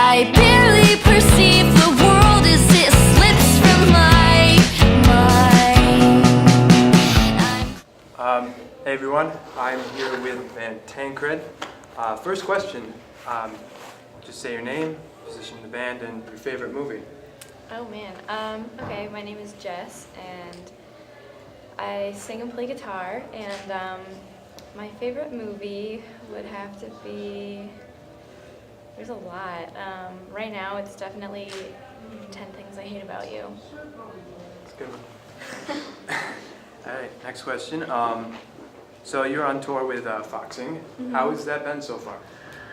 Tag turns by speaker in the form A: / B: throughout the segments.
A: I barely perceive the world as it slips from my mind.
B: Hey everyone, I'm here with band Tancred. First question, just say your name, position in the band, and your favorite movie.
C: Oh man, okay, my name is Jess, and I sing and play guitar, and my favorite movie would have to be, there's a lot. Right now it's definitely 10 Things I Hate About You.
B: That's a good one. Alright, next question. So you're on tour with Foxing.
C: Mm-hmm.
B: How has that been so far?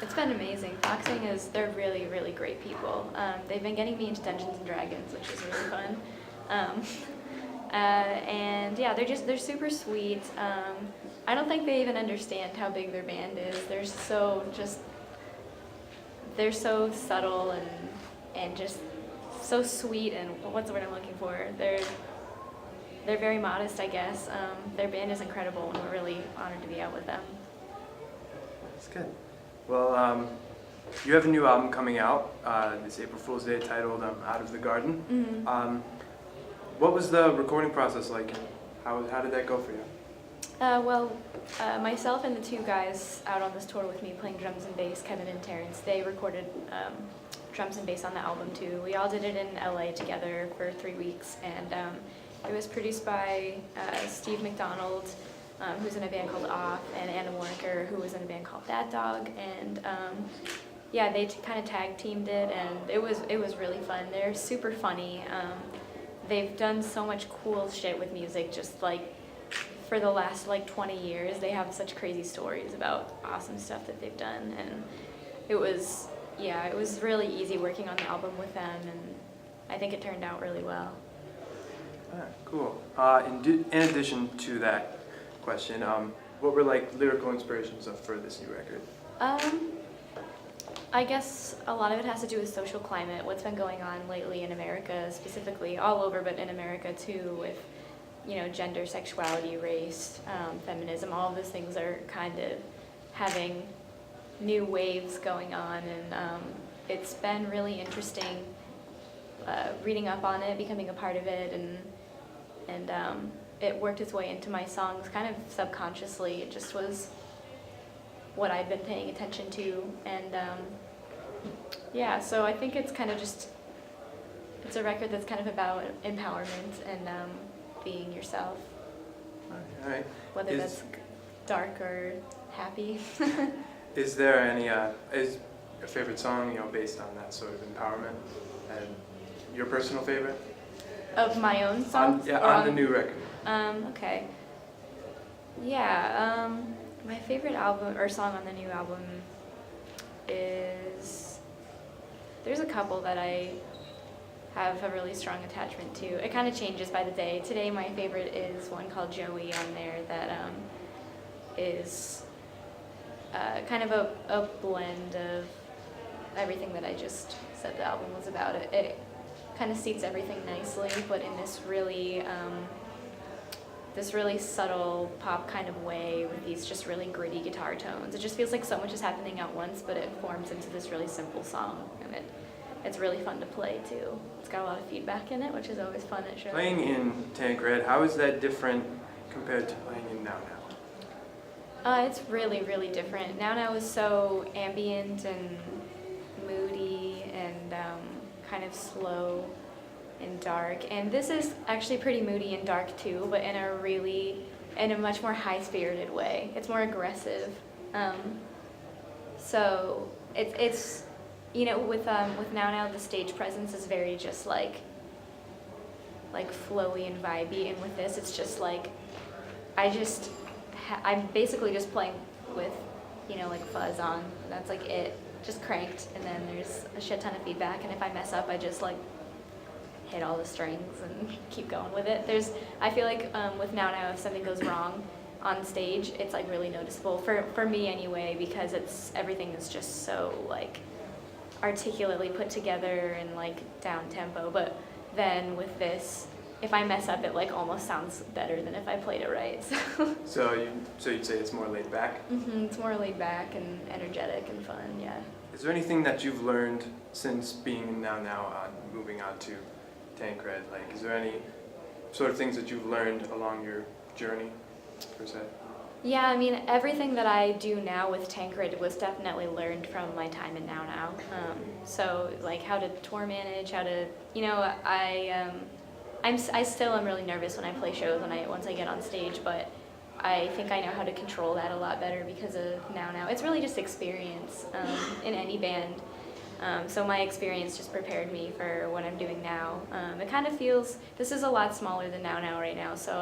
C: It's been amazing. Foxing they're really, really great people. They've been getting me into Dungeons and Dragons, which is really fun. And yeah, they're super sweet. I don't think they even understand how big their band is. They're so subtle and just so sweet, and what's the word I'm looking for? They're very modest, I guess. Their band is incredible, and we're really honored to be out with them.
B: That's good. Well, you have a new album coming out this April Fool's Day titled Out of the Garden.
C: Mm-hmm.
B: What was the recording process like? How did that go for you?
C: Myself and the two guys out on this tour with me playing drums and bass, Kevin and Terrence, they recorded drums and bass on the album too. We all did it in LA together for 3 weeks, and it was produced by Steve McDonald, who's in a band called Off, and Anna Warniker, who was in a band called That Dog, and yeah, they kind of tag teamed it, and it was really fun. They're super funny. They've done so much cool shit with music, just like for the last like 20 years. They have such crazy stories about awesome stuff that they've done, and it was really easy working on the album with them, and I think it turned out really well.
B: Alright, cool. In addition to that question, what were like lyrical inspirations for this new record?
C: I guess a lot of it has to do with social climate, what's been going on lately in America, specifically all over, but in America too, with gender, sexuality, race, feminism. All of those things are kind of having new waves going on, and it's been really interesting reading up on it, becoming a part of it, and it worked its way into my songs kind of subconsciously. It just was what I'd been paying attention to, and yeah, so I think it's kind of it's a record that's kind of about empowerment and being yourself.
B: All right.
C: Whether that's dark or happy.
B: Is there any is your favorite song based on that sort of empowerment, and your personal favorite?
C: Of my own songs?
B: On the new record.
C: Okay. Yeah, my favorite album or song on the new album is, there's a couple that I have a really strong attachment to. It kind of changes by the day. Today my favorite is one called Joey on there that is kind of a blend of everything that I just said the album was about. It kind of seats everything nicely, but in this really subtle pop kind of way with these just really gritty guitar tones. It just feels like so much is happening at once, but it forms into this really simple song, and it's really fun to play too. It's got a lot of feedback in it, which is always fun at shows.
B: Playing in Tancred, how is that different compared to playing in Now?
C: It's really, really different. Now is so ambient and moody and kind of slow and dark, and this is actually pretty moody and dark too, but in a much more high-spirited way. It's more aggressive. So it's with Now the stage presence is very just like flowy and vibey, and with this it's just like I'm basically just playing with like fuzz on. That's like it, just cranked, and then there's a shit ton of feedback, and if I mess up I just like hit all the strings and keep going with it. I feel like with Now if something goes wrong on stage, it's like really noticeable for me anyway, because everything is just so like articulately put together and like down tempo. But then with this, if I mess up, it like almost sounds better than if I played it right. So
B: you'd say it's more laid back?
C: Mm-hmm, it's more laid back and energetic and fun, yeah.
B: Is there anything that you've learned since being in Now moving on to Tancred? Like, is there any sort of things that you've learned along your journey, per se?
C: Yeah, I mean, everything that I do now with Tancred was definitely learned from my time in Now. So, like, how to tour manage, how to, you know, I still am really nervous when I play shows once I get on stage, but I think I know how to control that a lot better because of Now. It's really just experience in any band. So my experience just prepared me for what I'm doing now. It kind of feels, this is a lot smaller than Now right now, so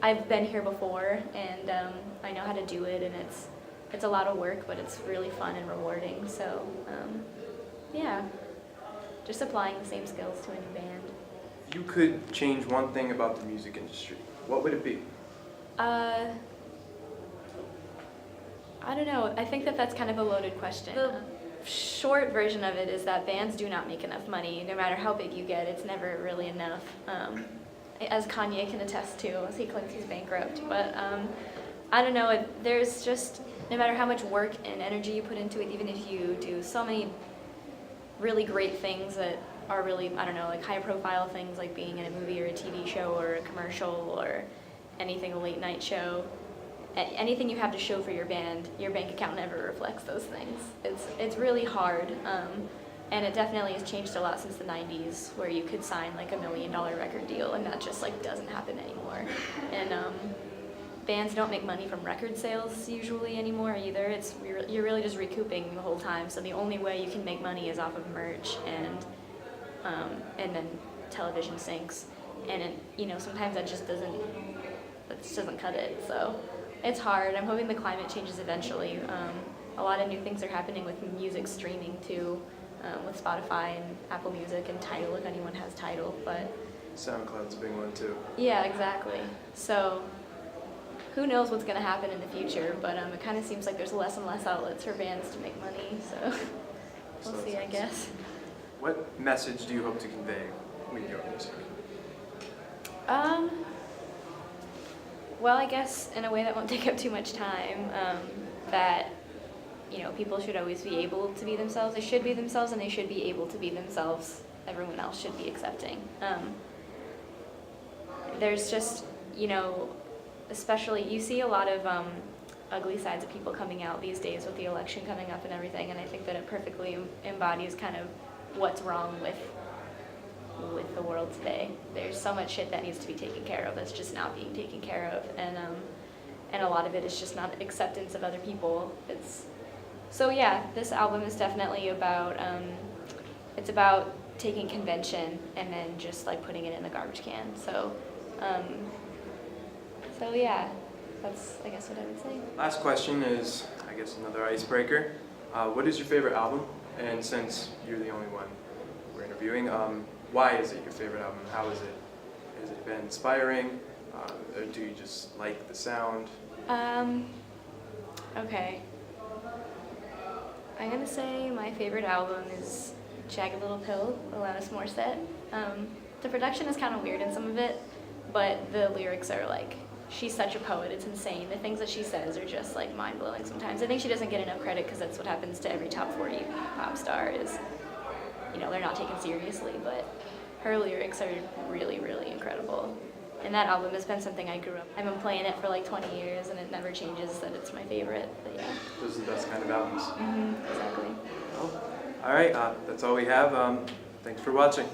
C: I've been here before, and I know how to do it, and it's a lot of work, but it's really fun and rewarding. So yeah, just applying the same skills to a new band.
B: If you could change one thing about the music industry, what would it be?
C: I don't know. I think that's kind of a loaded question. The short version of it is that bands do not make enough money. No matter how big you get, it's never really enough. As Kanye can attest to, as he claims he's bankrupt. But I don't know. There's just, no matter how much work and energy you put into it, even if you do so many really great things that are really, I don't know, like high-profile things like being in a movie or a TV show or a commercial or anything, a late-night show, anything you have to show for your band, your bank account never reflects those things. It's really hard, and it definitely has changed a lot since the 90s, where you could sign like $1 million record deal, and that just like doesn't happen anymore. And bands don't make money from record sales usually anymore either. You're really just recouping the whole time. So the only way you can make money is off of merch and then television syncs, and sometimes that just doesn't cut it. So it's hard. I'm hoping the climate changes eventually. A lot of new things are happening with music streaming too, with Spotify and Apple Music and Tidal, if anyone has Tidal. But
B: SoundCloud's a big one too.
C: yeah, exactly. So who knows what's going to happen in the future, but it kind of seems like there's less and less outlets for bands to make money, so we'll see, I guess.
B: What message do you hope to convey with your music?
C: Well, I guess in a way that won't take up too much time, that people should always be able to be themselves. They should be themselves, and they should be able to be themselves. Everyone else should be accepting. There's just, especially, you see a lot of ugly sides of people coming out these days with the election coming up and everything, and I think that it perfectly embodies kind of what's wrong with the world today. There's so much shit that needs to be taken care of that's just not being taken care of, and a lot of it is just not acceptance of other people. So yeah, this album is definitely about it's about taking convention and then just like putting it in the garbage can. So yeah, that's I guess what I would say.
B: Last question is, I guess, another icebreaker. What is your favorite album? And since you're the only one we're interviewing, why is it your favorite album? How is it? Has it been inspiring? Or do you just like the sound?
C: Okay. I'm gonna say my favorite album is Jagged Little Pill, Alanis Morissette. The production is kind of weird in some of it, but the lyrics are like, she's such a poet, it's insane. The things that she says are just like mind-blowing sometimes. I think she doesn't get enough credit because that's what happens to every top 40 pop star is, they're not taken seriously, but her lyrics are really, really incredible. And that album has been something I grew up. I've been playing it for like 20 years and it never changes that it's my favorite, but yeah.
B: Those are the best kind of albums.
C: Exactly.
B: Well, all right, that's all we have. Thanks for watching.